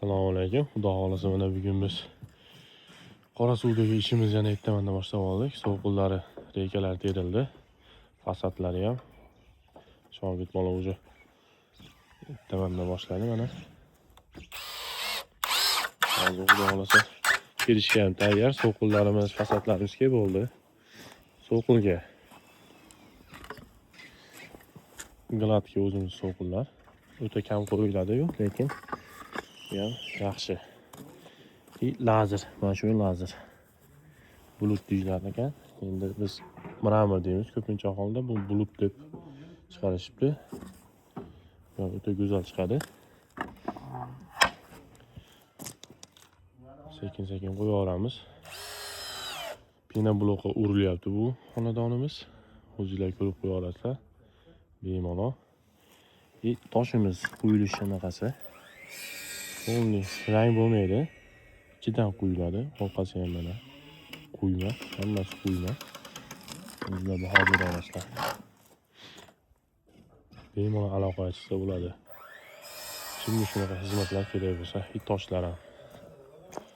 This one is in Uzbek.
Assalomu alaykum. Xudo xolasa mana bugun biz Qorasuvdagi ishimizni yana ertamanda boshlab oldik. Sovuqlari, rekalar terildi. Fasadlari ham. Shogird bola уже ertamanda boshladi mana. Hozir xudo xolasa kirishga ham tayyor. Sovuqlarimiz, fasadlarimizga bo'ldi. Sovuqga gladki o'zimiz sovuqlar. O'ta kam qo'yiladi-yu, lekin ham yaxshi. Lazer, mana shu lazer. Bulut deyilar ekan. Endi biz mramor deymiz. Ko'pincha holda bu bulut deb chiqarishibdi. O'ta go'zal chiqadi. Sekin-sekin qo'yaveramiz. Pina blokqa urilyapti bu xonadonimiz. O'zingizlar ko'rib qo'yaverasizlar. Bemalol. Toshimiz quyilish anaqasi. O'nli rang bo'lmaydi. Ichidan quyiladi. Orqasi ham mana quyma, hammasi quyma. O'zingizlar baho bera olasizlar. Bemalol aloqa qilsa bo'ladi. Kimga shunaqa xizmatlar kerak bo'lsa, toshlar ham